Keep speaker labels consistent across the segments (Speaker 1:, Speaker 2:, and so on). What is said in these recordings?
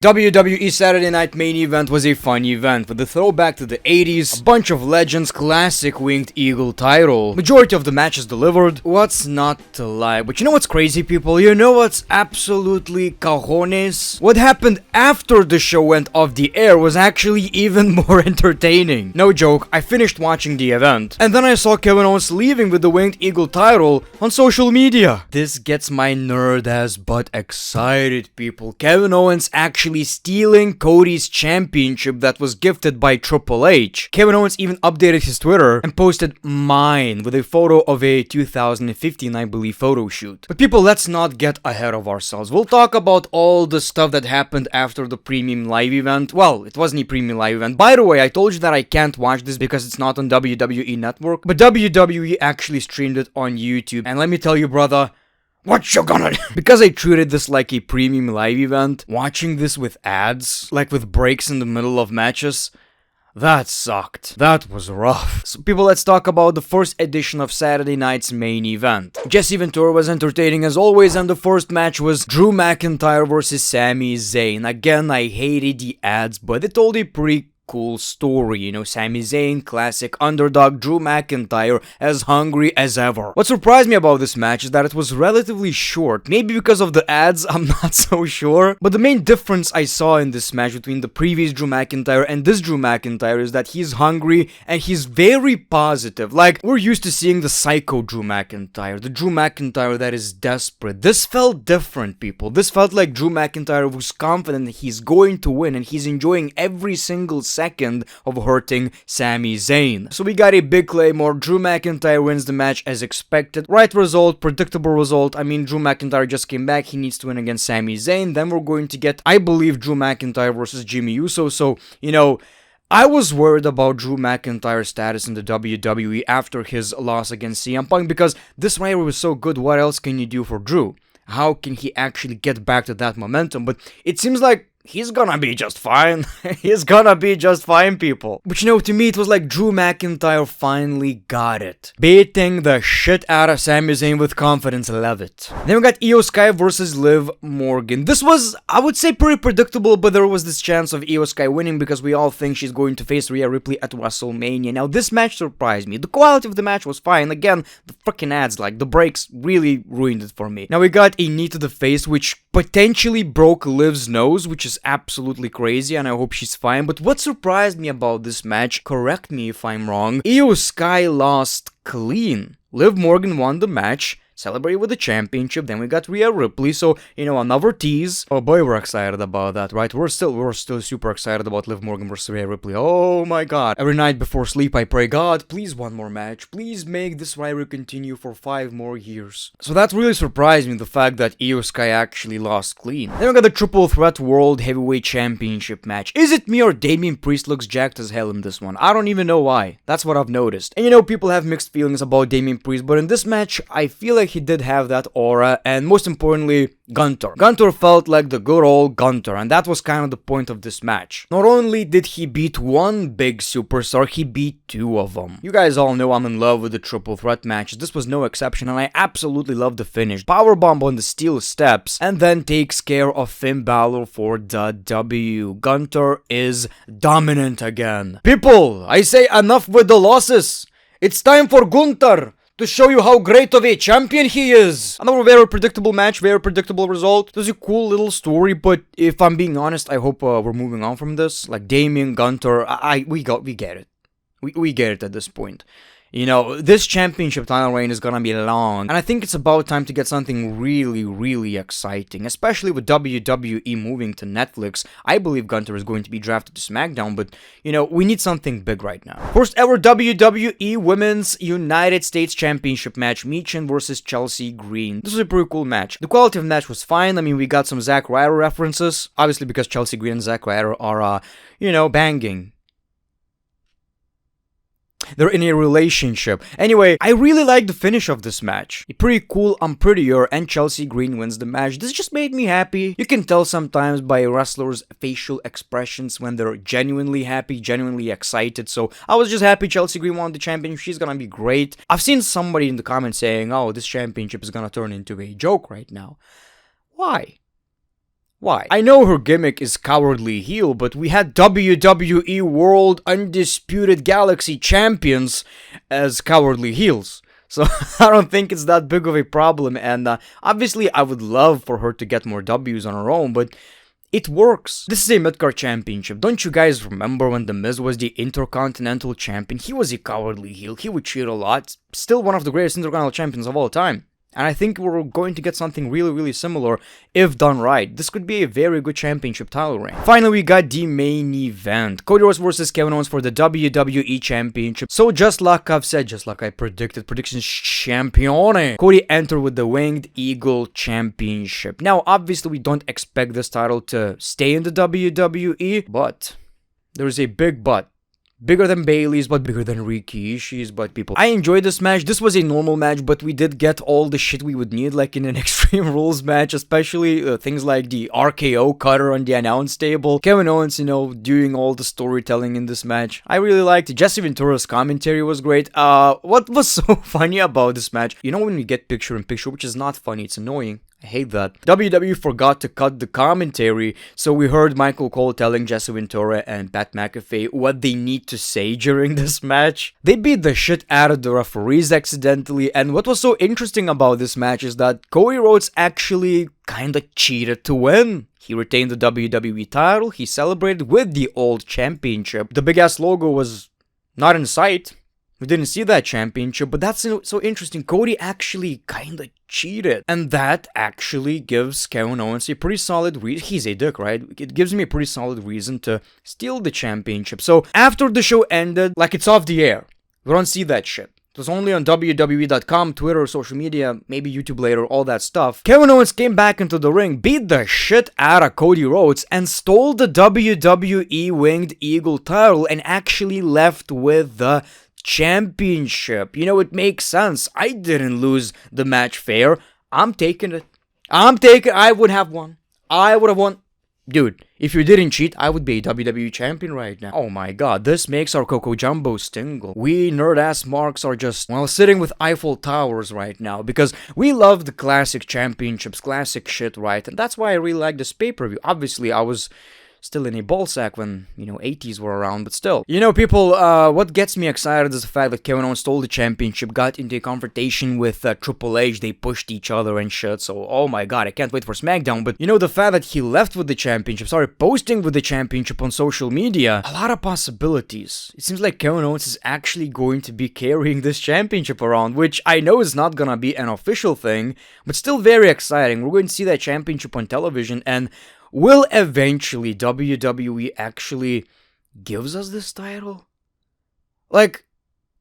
Speaker 1: WWE Saturday Night Main Event was a fun event with a throwback to the 80s, a bunch of legends, classic Winged Eagle title. Majority of the matches delivered. What's not to lie? But you know what's crazy, people? You know what's absolutely cojones? What happened after the show went off the air was actually even more entertaining. No joke, I finished watching the event, and then I saw Kevin Owens leaving with the Winged Eagle title on social media. This gets my nerd ass butt excited, people. Kevin Owens actually stealing Cody's championship that was gifted by Triple H. Kevin Owens even updated his Twitter and posted mine with a photo of a 2015, I believe, photo shoot. But people, let's not get ahead of ourselves. We'll talk about all the stuff that happened after the premium live event. Well, it wasn't a premium live event. By the way, I told you that I can't watch this because it's not on WWE Network, but WWE actually streamed it on YouTube. And let me tell you, brother, what you gonna do? Because I treated this like a premium live event, watching this with ads, like with breaks in the middle of matches, that sucked. That was rough. So people, let's talk about the first edition of Saturday night's main event. Jesse Ventura was entertaining as always, and the first match was Drew McIntyre versus Sami Zayn. Again, I hated the ads, but it told a pretty cool story, you know, Sami Zayn, classic underdog, Drew McIntyre, as hungry as ever. What surprised me about this match is that it was relatively short, maybe because of the ads, I'm not so sure, but the main difference I saw in this match between the previous Drew McIntyre and this Drew McIntyre is that he's hungry and he's very positive. Like, we're used to seeing the psycho Drew McIntyre, the Drew McIntyre that is desperate. This felt different, people. This felt like Drew McIntyre was confident that he's going to win and he's enjoying every single second of hurting Sami Zayn. So we got a big claymore. Drew McIntyre wins the match as expected. Right result, predictable result. I mean, Drew McIntyre just came back. He needs to win against Sami Zayn. Then we're going to get, I believe, Drew McIntyre versus Jimmy Uso. So, you know, I was worried about Drew McIntyre's status in the WWE after his loss against CM Punk because this rivalry was so good. What else can you do for Drew? How can he actually get back to that momentum? But it seems like he's gonna be just fine. He's gonna be just fine, people. But you know, to me, it was like Drew McIntyre finally got it. Beating the shit out of Sami Zayn with confidence, love it. Then we got Io Sky versus Liv Morgan. This was, I would say, pretty predictable, but there was this chance of Io Sky winning because we all think she's going to face Rhea Ripley at WrestleMania. Now, this match surprised me. The quality of the match was fine. Again, the freaking ads, like, the breaks really ruined it for me. Now, we got a knee to the face, which potentially broke Liv's nose, which is absolutely crazy, and I hope she's fine. But what surprised me about this match, correct me if I'm wrong, Io Sky lost clean. Liv Morgan won the match, celebrated with the championship. Then we got Rhea Ripley, so, you know, another tease. Oh boy, we're excited about that, right? We're still super excited about Liv Morgan versus Rhea Ripley. Oh my god. Every night before sleep, I pray, God, please one more match. Please make this rivalry continue for 5 more years. So that really surprised me, the fact that Io Sky actually lost clean. Then we got the Triple Threat World Heavyweight Championship match. Is it me or Damian Priest looks jacked as hell in this one? I don't even know why. That's what I've noticed. And you know, people have mixed feelings about Damian Priest, but in this match, I feel like he did have that aura, and most importantly, Gunter. Gunter felt like the good old Gunter, and that was kind of the point of this match. Not only did he beat one big superstar, he beat 2 of them. You guys all know I'm in love with the triple threat matches. This was no exception, and I absolutely love the finish. Powerbomb on the steel steps, and then takes care of Finn Balor for the W. Gunter is dominant again. People, I say enough with the losses. It's time for Gunter to show you how great of a champion he is. Another very predictable match, very predictable result. It was a cool little story, but if I'm being honest, I hope we're moving on from this. Like Damian, Gunter, we get it. We get it at this point. You know, this championship title reign is gonna be long, and I think it's about time to get something really, really exciting, especially with WWE moving to Netflix. I believe Gunter is going to be drafted to SmackDown, but, you know, we need something big right now. First ever WWE Women's United States Championship match, Michin versus Chelsea Green. This was a pretty cool match. The quality of the match was fine. I mean, we got some Zack Ryder references, obviously because Chelsea Green and Zack Ryder are, you know, banging. They're in a relationship. Anyway, I really like the finish of this match. Pretty cool, I'm prettier, and Chelsea Green wins the match. This just made me happy. You can tell sometimes by wrestlers' facial expressions when they're genuinely happy, genuinely excited. So I was just happy Chelsea Green won the championship. She's gonna be great. I've seen somebody in the comments saying, oh, this championship is gonna turn into a joke right now. Why? Why? I know her gimmick is cowardly heel, but we had WWE World Undisputed Galaxy Champions as cowardly heels. So I don't think it's that big of a problem, and obviously I would love for her to get more W's on her own, but it works. This is a mid-card championship. Don't you guys remember when The Miz was the Intercontinental Champion? He was a cowardly heel. He would cheat a lot. Still one of the greatest Intercontinental Champions of all time. And I think we're going to get something really, really similar if done right. This could be a very good championship title reign. Finally, we got the main event. Cody Rhodes versus Kevin Owens for the WWE Championship. So just like I've said, just like I predicted, predictions champione. Cody entered with the Winged Eagle Championship. Now, obviously, we don't expect this title to stay in the WWE, but there's a big but. Bigger than Bailey's, but bigger than Ricky Ishii's, but people. I enjoyed this match. This was a normal match, but we did get all the shit we would need, like in an Extreme Rules match, especially things like the RKO cutter on the announce table. Kevin Owens, doing all the storytelling in this match. I really liked it. Jesse Ventura's commentary was great. What was so funny about this match? When we get picture-in-picture, which is not funny, it's annoying. I hate that. WWE forgot to cut the commentary, so we heard Michael Cole telling Jesse Ventura and Pat McAfee what they need to say during this match. They beat the shit out of the referees accidentally, and what was so interesting about this match is that Cody Rhodes actually kinda cheated to win. He retained the WWE title, he celebrated with the old championship. The big-ass logo was not in sight. We didn't see that championship, but that's so interesting. Cody actually kinda cheated. And that actually gives Kevin Owens a pretty solid reason. He's a dick, right? It gives me a pretty solid reason to steal the championship. So after the show ended, like it's off the air. We don't see that shit. It was only on WWE.com, Twitter, social media, maybe YouTube later, all that stuff. Kevin Owens came back into the ring, beat the shit out of Cody Rhodes, and stole the WWE Winged Eagle title and actually left with the championship. It makes sense. I didn't lose the match fair. I'm taking it. I would have won. I would have won. Dude, if you didn't cheat, I would be a WWE champion right now. Oh my god, this makes our Coco Jumbo tingle. We nerd-ass marks are just, sitting with Eiffel Towers right now, because we love the classic championships, classic shit, right? And that's why I really like this pay-per-view. Obviously, I was still in a ballsack when, 80s were around, but still. People, what gets me excited is the fact that Kevin Owens stole the championship, got into a confrontation with Triple H, they pushed each other and shit, so, oh my god, I can't wait for SmackDown, but, the fact that he left with the championship, started posting with the championship on social media, a lot of possibilities. It seems like Kevin Owens is actually going to be carrying this championship around, which I know is not gonna be an official thing, but still very exciting. We're going to see that championship on television, and will eventually WWE actually gives us this title? Like,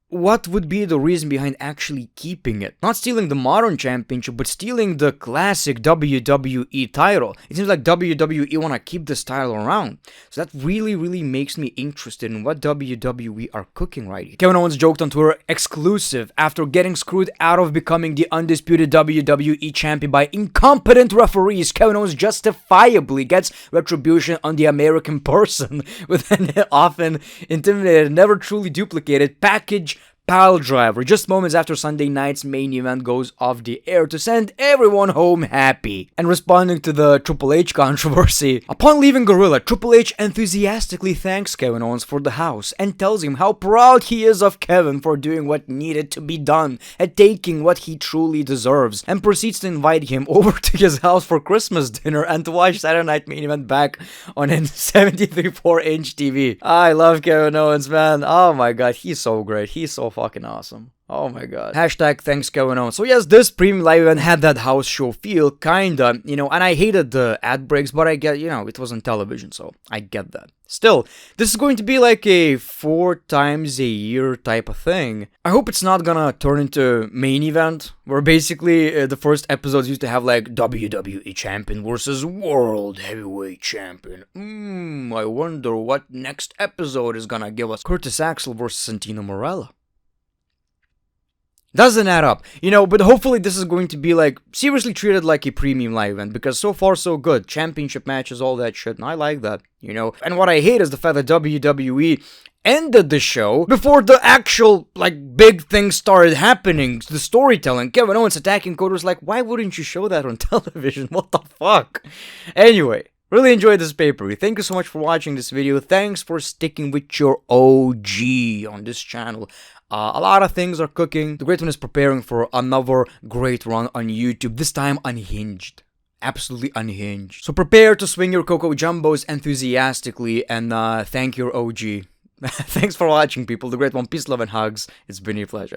Speaker 1: what would be the reason behind actually keeping it? Not stealing the modern championship, but stealing the classic WWE title. It seems like WWE want to keep this title around. So that really, really makes me interested in what WWE are cooking right here. Kevin Owens joked on Twitter, exclusive, after getting screwed out of becoming the undisputed WWE champion by incompetent referees, Kevin Owens justifiably gets retribution on the American person with an often intimidated, never truly duplicated package pile driver, just moments after Sunday night's main event goes off the air to send everyone home happy. And responding to the Triple H controversy, upon leaving Gorilla, Triple H enthusiastically thanks Kevin Owens for the house and tells him how proud he is of Kevin for doing what needed to be done and taking what he truly deserves, and proceeds to invite him over to his house for Christmas dinner and to watch Saturday Night Main Event back on a 73.4-inch TV. I love Kevin Owens, man. Oh my god, he's so great. He's so fucking awesome. Oh my god. Hashtag thanks Kevin Owens. So yes, this premium live event had that house show feel, kinda, and I hated the ad breaks, but I get, it was on television, so I get that. Still, this is going to be like a 4 times a year type of thing. I hope it's not gonna turn into main event, where basically the first episodes used to have like WWE Champion versus World Heavyweight Champion. I wonder what next episode is gonna give us. Curtis Axel versus Santino Marella. Doesn't add up, you know, but hopefully this is going to be like seriously treated like a premium live event, because so far so good. Championship matches, all that shit, and I like that, you know. And what I hate is the fact that WWE ended the show before the actual, like, big thing started happening. The storytelling, Kevin Owens attacking Cody was like, why wouldn't you show that on television? What the fuck? Anyway, really enjoyed this pay-per-view. Thank you so much for watching this video. Thanks for sticking with your OG on this channel. A lot of things are cooking. The Great One is preparing for another great run on YouTube, this time unhinged. Absolutely unhinged. So prepare to swing your Coco Jumbos enthusiastically and thank your OG. Thanks for watching, people. The Great One, peace, love, and hugs. It's been a pleasure.